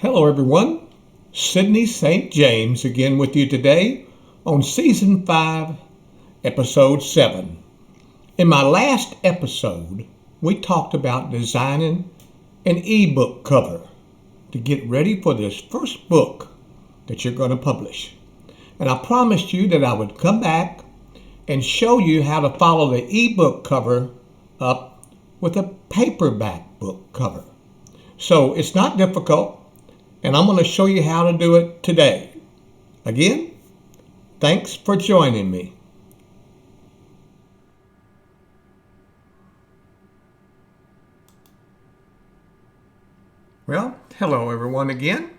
Hello everyone, Sidney St. James again with you today on Season 5, Episode 7. In my last episode, we talked about designing an ebook cover to get ready for this first book that you're going to publish. And I promised you that I would come back and show you how to follow the ebook cover up with a paperback book cover. So it's not difficult. And I'm going to show you how to do it today. Again, thanks for joining me. Well, hello everyone again.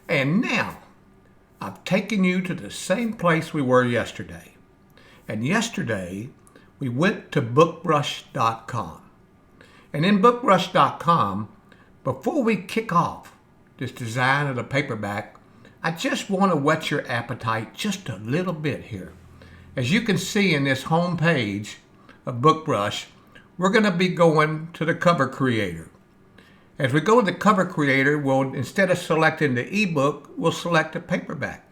And now, I've taken you to the same place we were yesterday. And yesterday, we went to BookBrush.com. And in BookBrush.com, before we kick off this design of the paperback, I just want to whet your appetite just a little bit here. As you can see in this home page of BookBrush, we're going to be going to the cover creator. As we go to the cover creator, we'll, instead of selecting the ebook, we'll select a paperback.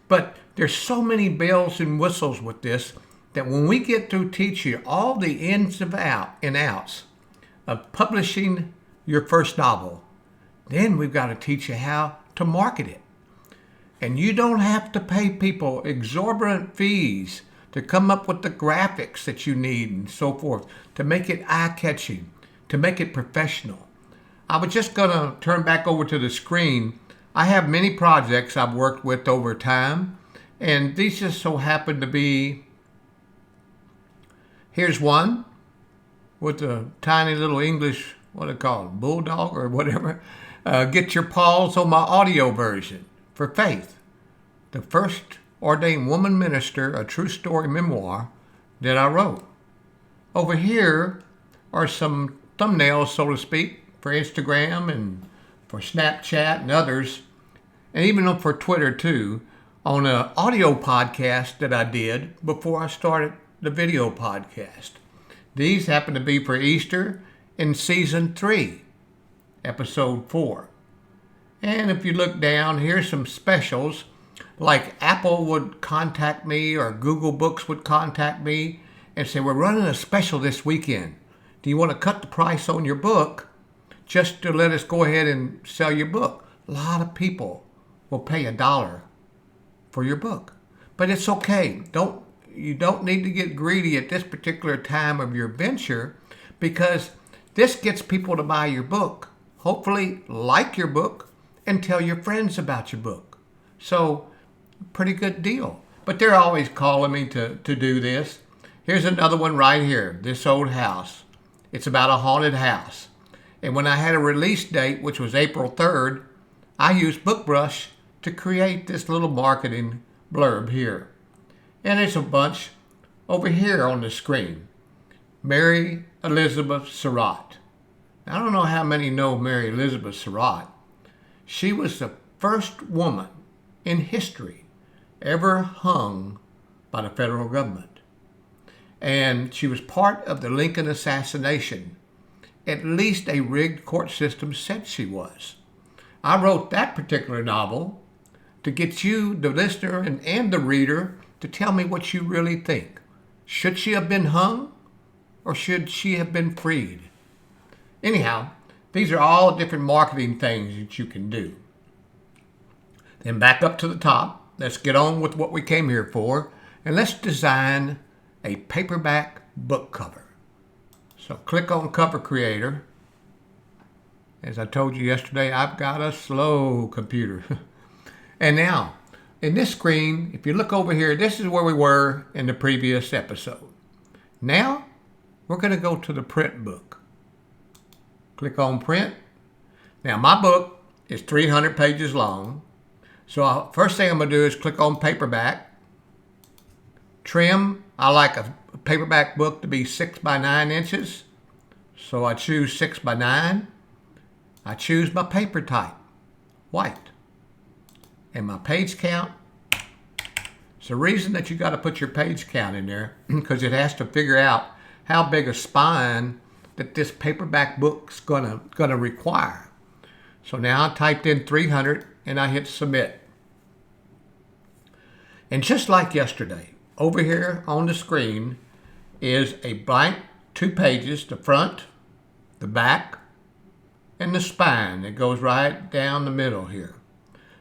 But there's so many bells and whistles with this that when we get through teaching you all the ins and outs of publishing your first novel, then we've got to teach you how to market it. And you don't have to pay people exorbitant fees to come up with the graphics that you need and so forth, to make it eye-catching, to make it professional. I was just going to turn back over to the screen. I have many projects I've worked with over time, and these just so happen to be, here's one with a tiny little English, what do they call it, bulldog or whatever. Get your paws on my audio version for Faith, the first ordained woman minister, a true story memoir that I wrote. Over here are some thumbnails, so to speak, for Instagram and for Snapchat and others, and even for Twitter too, on an audio podcast that I did before I started the video podcast. These happen to be for Easter in Season 3. Episode 4. And if you look down, here's some specials, like Apple would contact me or Google Books would contact me and say, we're running a special this weekend. Do you want to cut the price on your book just to let us go ahead and sell your book? A lot of people will pay $1 for your book. But it's okay. You don't need to get greedy at this particular time of your venture, because this gets people to buy your book, hopefully like your book, and tell your friends about your book. So, pretty good deal. But they're always calling me to do this. Here's another one right here, This Old House. It's about a haunted house. And when I had a release date, which was April 3rd, I used BookBrush to create this little marketing blurb here. And there's a bunch over here on the screen. Mary Elizabeth Surratt. I don't know how many know Mary Elizabeth Surratt. She was the first woman in history ever hung by the federal government. And she was part of the Lincoln assassination. At least a rigged court system said she was. I wrote that particular novel to get you, the listener, and the reader, to tell me what you really think. Should she have been hung, or should she have been freed? Anyhow, these are all different marketing things that you can do. Then back up to the top. Let's get on with what we came here for, and let's design a paperback book cover. So click on Cover Creator. As I told you yesterday, I've got a slow computer. And now, in this screen, if you look over here, this is where we were in the previous episode. Now, we're going to go to the print book. Click on Print. Now, my book is 300 pages long. So first thing I'm going to do is click on Paperback. Trim. I like a paperback book to be 6 by 9 inches. So I choose 6 by 9. I choose my paper type, white. And my page count. It's the reason that you got to put your page count in there, because it has to figure out how big a spine that this paperback book's gonna require. So now I typed in 300 and I hit submit. And just like yesterday, over here on the screen is a blank 2 pages, the front, the back, and the spine that goes right down the middle here.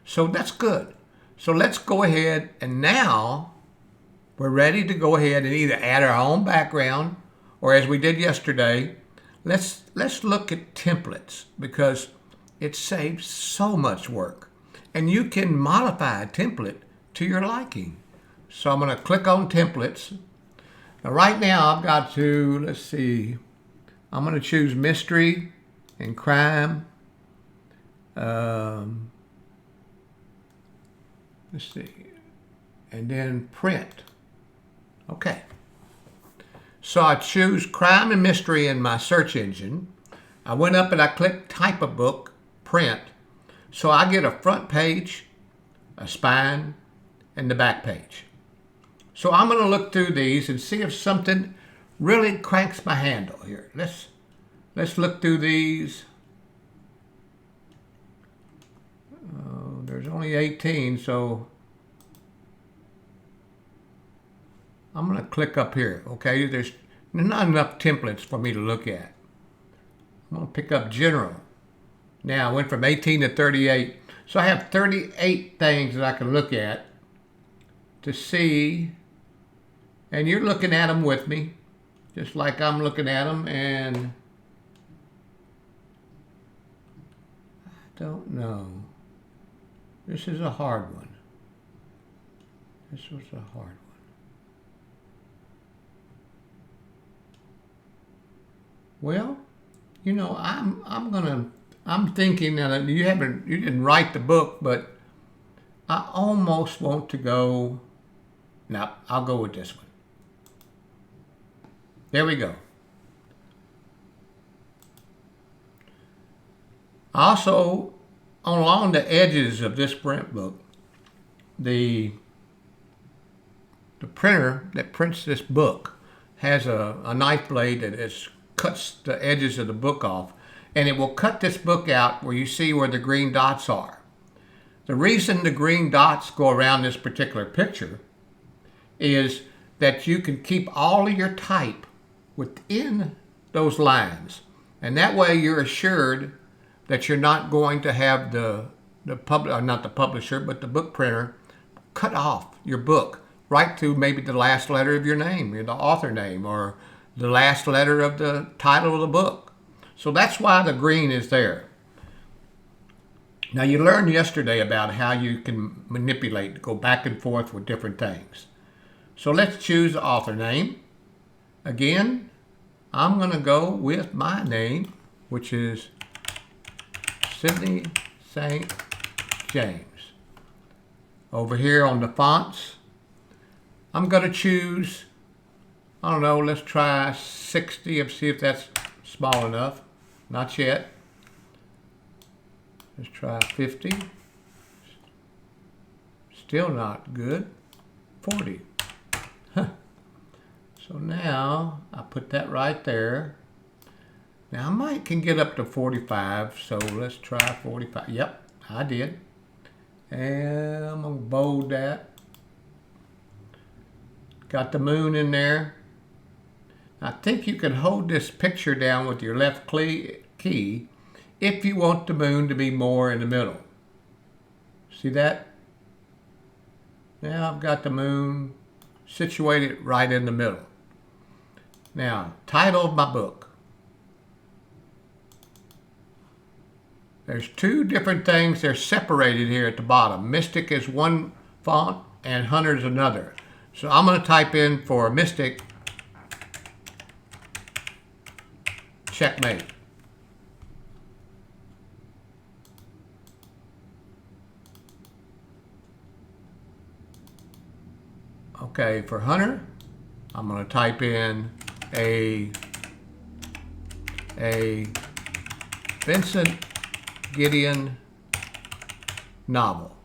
So that's good. So let's go ahead, and now we're ready to go ahead and either add our own background, or as we did yesterday, let's look at templates, because it saves so much work. And you can modify a template to your liking. So I'm going to click on templates. Now right now I've got to, let's see, I'm going to choose mystery and crime. Let's see, and then print. Okay. So I choose crime and mystery in my search engine. I went up and I clicked type a book, print. So I get a front page, a spine, and the back page. So I'm going to look through these and see if something really cranks my handle here. Let's look through these. There's only 18, so I'm going to click up here. Okay, there's not enough templates for me to look at. I'm going to pick up general. Now I went from 18 to 38. So I have 38 things that I can look at to see, and you're looking at them with me, just like I'm looking at them, and I don't know. This is a hard one. This was a hard one. Well, you know, I'm thinking that you didn't write the book, but I almost want to go. Now I'll go with this one. There we go. Also, along the edges of this print book, the printer that prints this book has a knife blade that cuts the edges of the book off, and it will cut this book out where you see where the green dots are. The reason the green dots go around this particular picture is that you can keep all of your type within those lines, and that way you're assured that you're not going to have not the publisher, but the book printer cut off your book right to maybe the last letter of your name, or the author name, or the last letter of the title of the book. So that's why the green is there. Now you learned yesterday about how you can manipulate, go back and forth with different things. So let's choose the author name. Again, I'm going to go with my name, which is Sidney St. James. Over here on the fonts, I'm going to choose, I don't know, let's try 60 and see if that's small enough. Not yet. Let's try 50. Still not good. 40. Huh. So now I put that right there. Now I can get up to 45, so let's try 45. Yep, I did. And I'm going to bold that. Got the moon in there. I think you can hold this picture down with your left key if you want the moon to be more in the middle. See that? Now I've got the moon situated right in the middle. Now, title of my book. There's two different things. They're separated here at the bottom. Mystic is one font and Hunter is another. So I'm going to type in for Mystic, checkmate. Okay, for Hunter, I'm going to type in a Vincent Gideon novel,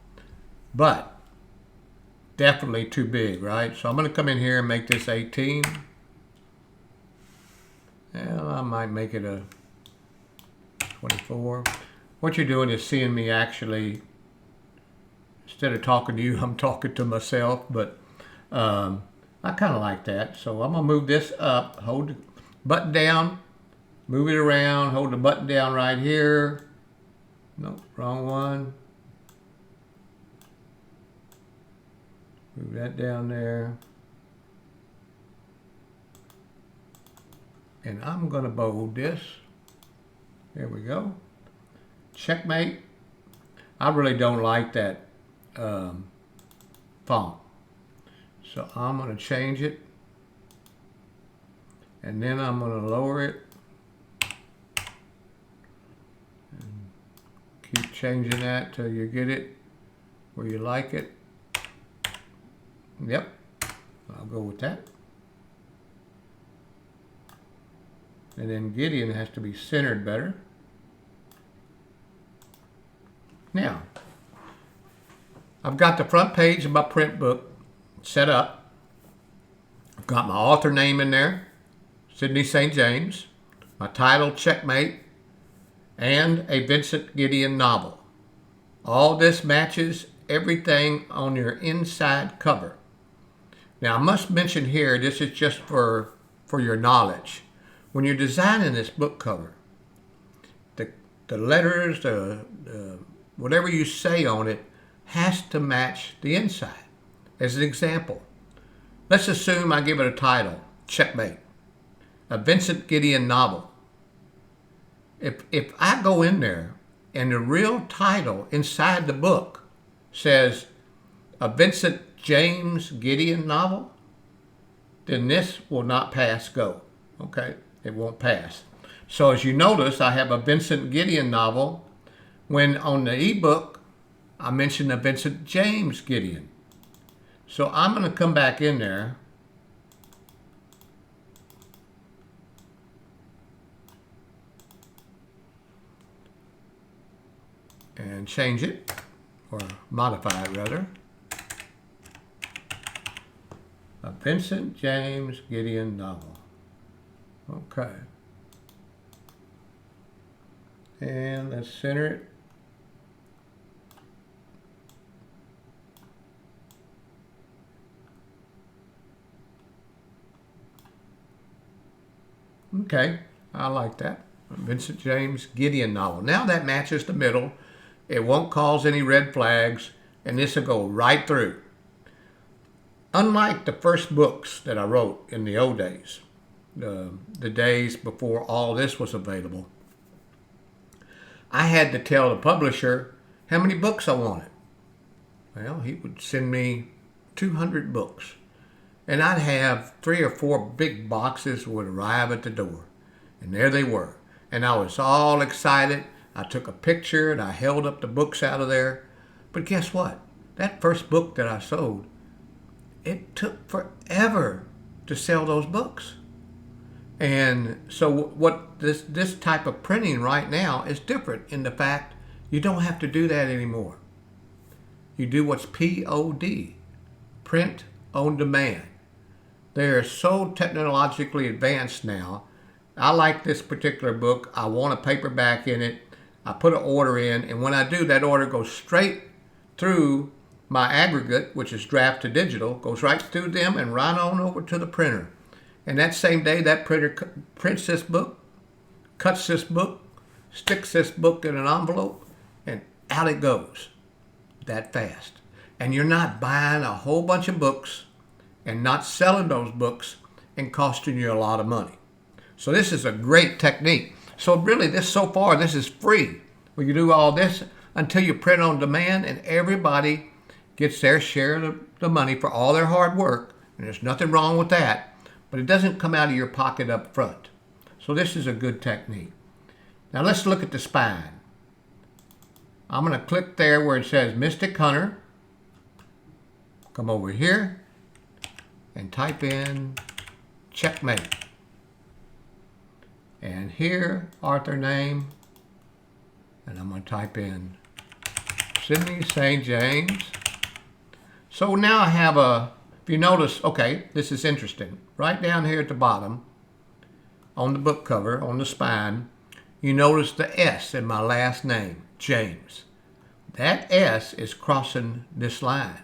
but definitely too big, right? So I'm going to come in here and make this 18. Well, I might make it a 24. what you're doing is seeing me actually, instead of talking to you, I'm talking to myself, but I kind of like that. So I'm going to move this up, hold the button down, move it around, hold the button down right here. Nope, wrong one. Move that down there. And I'm going to bold this. There we go. Checkmate. I really don't like that font. So I'm going to change it. And then I'm going to lower it. And keep changing that till you get it where you like it. Yep, I'll go with that. And then Gideon has to be centered better. Now, I've got the front page of my print book set up. I've got my author name in there, Sidney St. James, my title, Checkmate, and a Vincent Gideon novel. All this matches everything on your inside cover. Now, I must mention here, this is just for your knowledge. When you're designing this book cover, the letters, whatever you say on it, has to match the inside. As an example, let's assume I give it a title, Checkmate, a Vincent Gideon novel. If I go in there and the real title inside the book says a Vincent James Gideon novel, then this will not pass go. Okay, it won't pass. So as you notice, I have a Vincent Gideon novel when on the ebook I mentioned a Vincent James Gideon. So I'm going to come back in there and change it, or modify it rather. A Vincent James Gideon novel. Okay. And let's center it. Okay, I like that. A Vincent James Gideon novel. Now that matches the middle. It won't cause any red flags, and this will go right through. Unlike the first books that I wrote in the old days, the days before all this was available, I had to tell the publisher how many books I wanted. Well, he would send me 200 books, and I'd have 3 or 4 big boxes would arrive at the door, and there they were. And I was all excited. I took a picture and I held up the books out of there. But guess what? That first book that I sold, it took forever to sell those books. And so what this type of printing right now is different in the fact you don't have to do that anymore. You do what's POD, print on demand. They are so technologically advanced now. I like this particular book. I want a paperback in it. I put an order in, and when I do, that order goes straight through my aggregate, which is draft to digital, goes right through them and right on over to the printer. And that same day, that printer prints this book, cuts this book, sticks this book in an envelope, and out it goes. That fast. And you're not buying a whole bunch of books and not selling those books and costing you a lot of money. So this is a great technique. So really, this is free. We can do all this until you print on demand, and everybody gets their share of the money for all their hard work. And there's nothing wrong with that, but it doesn't come out of your pocket up front. So this is a good technique. Now let's look at the spine. I'm going to click there where it says Mystic Hunter. Come over here and type in Checkmate. And here, author name, and I'm going to type in Sidney St. James. So now I have if you notice, okay, this is interesting. Right down here at the bottom, on the book cover, on the spine, you notice the S in my last name, James. That S is crossing this line.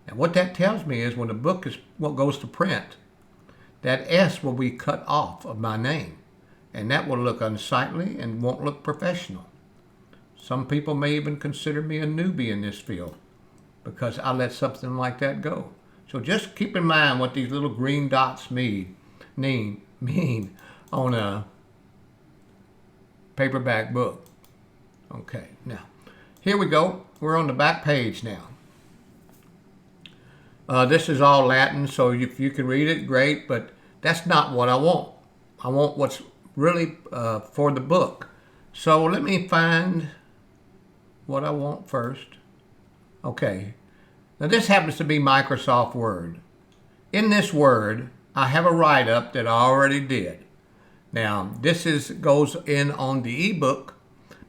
And what that tells me is when the book is what goes to print, that S will be cut off of my name. And that will look unsightly and won't look professional. Some people may even consider me a newbie in this field because I let something like that go. So just keep in mind what these little green dots mean on a paperback book. Okay, now here we go. We're on the back page now. This is all Latin, so if you can read it, great, but that's not what I want. I want what's really for the book. So let me find what I want first. Okay, now this happens to be Microsoft Word. In this Word, I have a write-up that I already did. Now, this goes in on the ebook,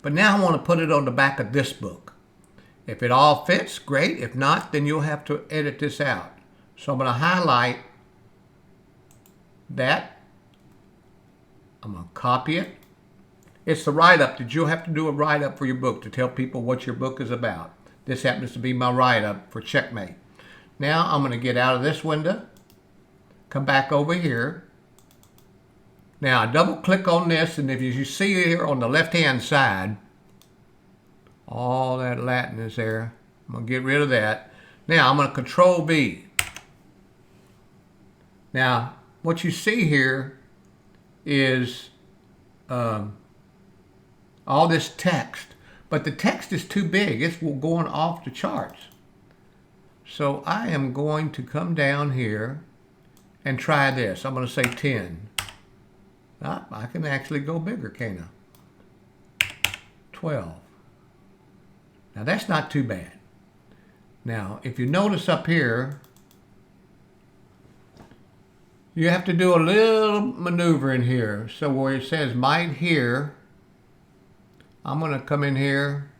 but now I want to put it on the back of this book. If it all fits, great. If not, then you'll have to edit this out. So I'm going to highlight that. I'm going to copy it. It's the write-up that you'll have to do a write-up for your book to tell people what your book is about. This happens to be my write-up for Checkmate. Now I'm going to get out of this window, come back over here. Now I double-click on this, and if you see here on the left-hand side, all that Latin is there. I'm going to get rid of that. Now I'm going to Control V. Now what you see here is all this text, but the text is too big. It's going off the charts. So I am going to come down here and try this. I'm going to say 10. I can actually go bigger, can't I? 12. Now that's not too bad. Now, if you notice up here, you have to do a little maneuver in here. So where it says might here, I'm going to come in here,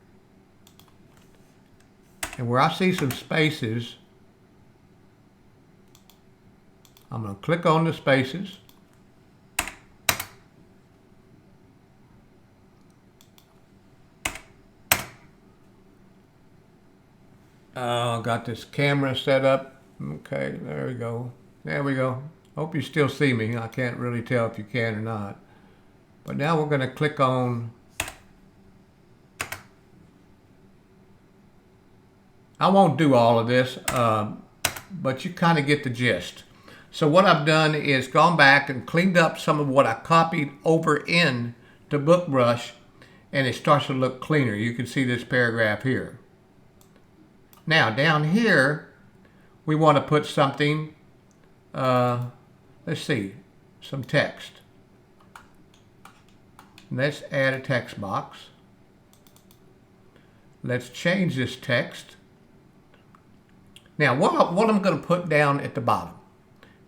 and where I see some spaces, I'm going to click on the spaces. Got this camera set up. Okay, there we go. There we go. Hope you still see me. I can't really tell if you can or not. But now we're going to click on. I won't do all of this, but you kind of get the gist. So what I've done is gone back and cleaned up some of what I copied over in to BookBrush, and it starts to look cleaner. You can see this paragraph here. Now down here, we want to put something, let's see, some text. Let's add a text box. Let's change this text. Now what I'm going to put down at the bottom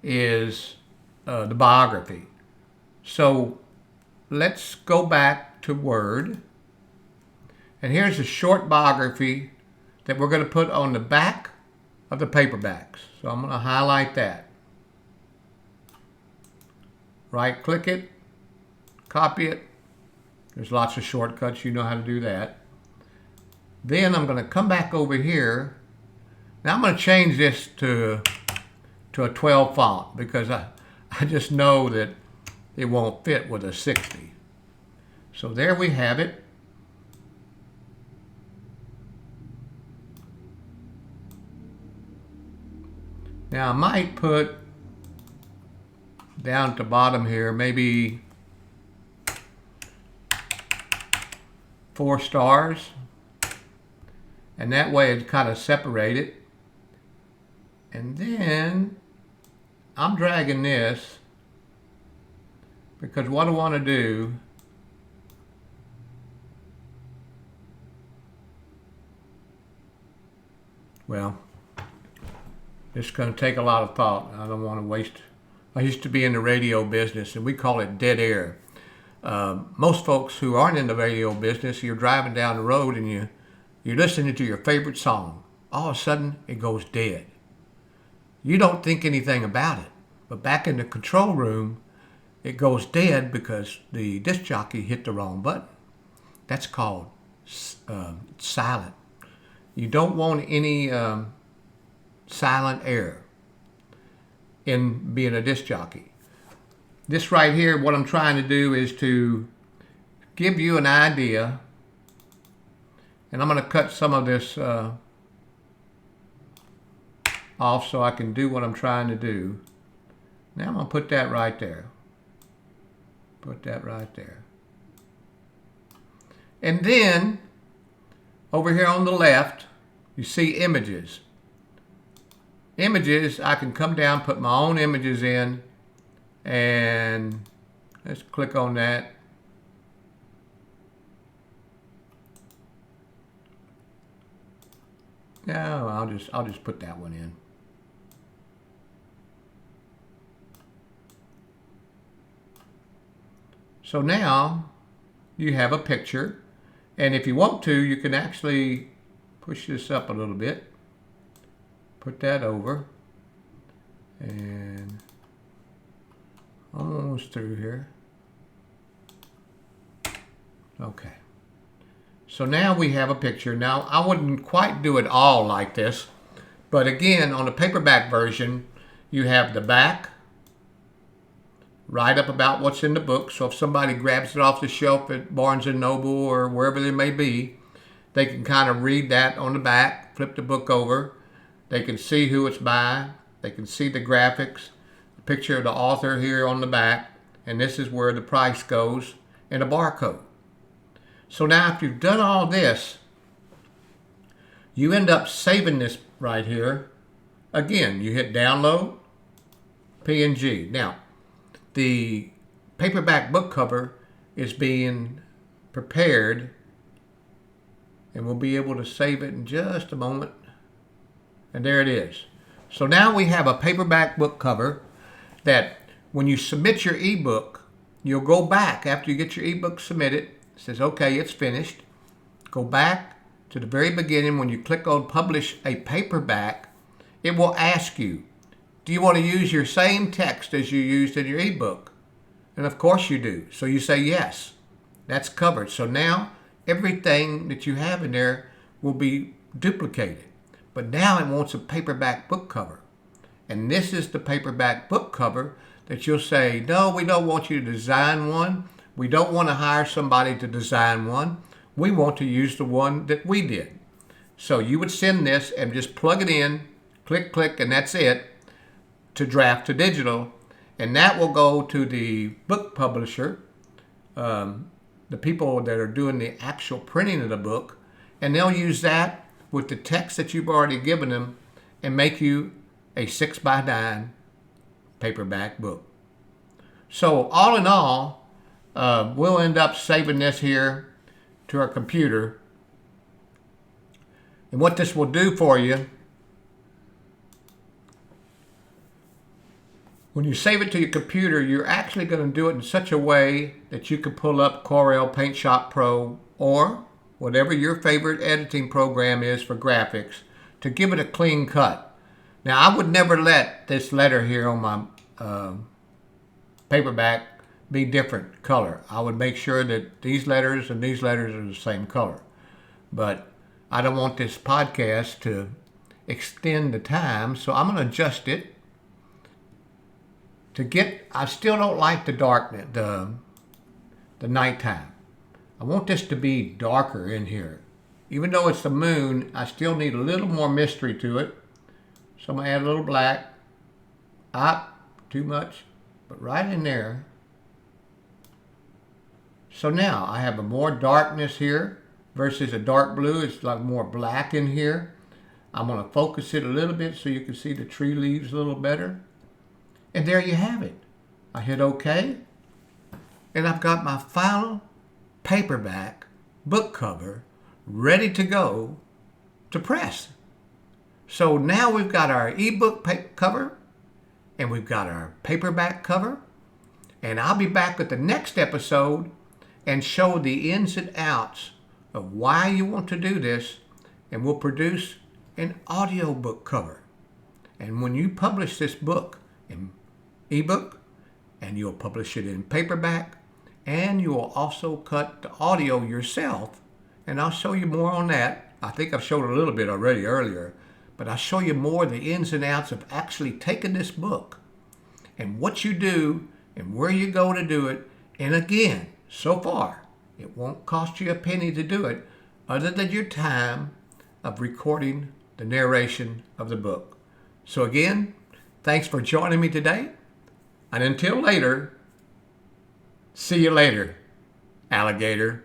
is the biography. So let's go back to Word. And here's a short biography that we're going to put on the back of the paperbacks. So I'm going to highlight that. Right click it, copy it. There's lots of shortcuts, you know how to do that. Then I'm going to come back over here. Now I'm going to change this to a 12 font because I just know that it won't fit with a 60. So there we have it. Now I might put down at the bottom here maybe 4 stars, and that way it's kind of separated. And then I'm dragging this because what I want to do it's going to take a lot of thought. I don't want to waste. I used to be in the radio business, and we call it dead air. Most folks who aren't in the radio business, you're driving down the road and you're listening to your favorite song. All of a sudden, it goes dead. You don't think anything about it. But back in the control room, it goes dead because the disc jockey hit the wrong button. That's called silent. You don't want any silent air in being a disc jockey. This right here, what I'm trying to do is to give you an idea, and I'm going to cut some of this off so I can do what I'm trying to do. Now I'm going to put that right there. Put that right there. And then, over here on the left, you see images. Images, I can come down, put my own images in, and let's click on that. No, I'll just put that one in. So now you have a picture, and if you want to, you can actually push this up a little bit. Put that over, and almost through here. Okay. So now we have a picture. Now, I wouldn't quite do it all like this, but again, on the paperback version, you have the back, write up about what's in the book. So if somebody grabs it off the shelf at Barnes & Noble or wherever they may be, they can kind of read that on the back, flip the book over. They can see who it's by. They can see the graphics, the picture of the author here on the back, and this is where the price goes, and a barcode. So now if you've done all this, you end up saving this right here. Again, you hit download, PNG. Now, the paperback book cover is being prepared, and we'll be able to save it in just a moment. And there it is. So now we have a paperback book cover that when you submit your ebook, you'll go back after you get your ebook submitted. It says, okay, it's finished. Go back to the very beginning. When you click on publish a paperback, it will ask you, do you want to use your same text as you used in your ebook? And of course you do. So you say yes. That's covered. So now everything that you have in there will be duplicated. But now it wants a paperback book cover. And this is the paperback book cover that you'll say, no, we don't want you to design one. We don't want to hire somebody to design one. We want to use the one that we did. So you would send this and just plug it in, click, click, and that's it, to draft to digital. And that will go to the book publisher, the people that are doing the actual printing of the book, and they'll use that with the text that you've already given them and make you a 6x9 paperback book. So all in all, we'll end up saving this here to our computer. And what this will do for you, when you save it to your computer, you're actually going to do it in such a way that you can pull up Corel Paint Shop Pro or whatever your favorite editing program is for graphics to give it a clean cut. Now, I would never let this letter here on my paperback be different color. I would make sure that these letters and these letters are the same color. But I don't want this podcast to extend the time, so I'm going to adjust it to get, I still don't like the darkness, the nighttime. I want this to be darker in here. Even though it's the moon, I still need a little more mystery to it. So I'm going to add a little black. Too much, but right in there. So now I have a more darkness here versus a dark blue. It's like more black in here. I'm going to focus it a little bit so you can see the tree leaves a little better. And there you have it. I hit OK. And I've got my final paperback book cover ready to go to press. So now we've got our ebook cover and we've got our paperback cover. And I'll be back with the next episode and show the ins and outs of why you want to do this. And we'll produce an audiobook cover. And when you publish this book in ebook, and you'll publish it in paperback, and you will also cut the audio yourself. And I'll show you more on that. I think I've showed a little bit already earlier, but I'll show you more of the ins and outs of actually taking this book and what you do and where you go to do it. And again, so far, it won't cost you a penny to do it other than your time of recording the narration of the book. So again, thanks for joining me today. And until later, see you later, alligator.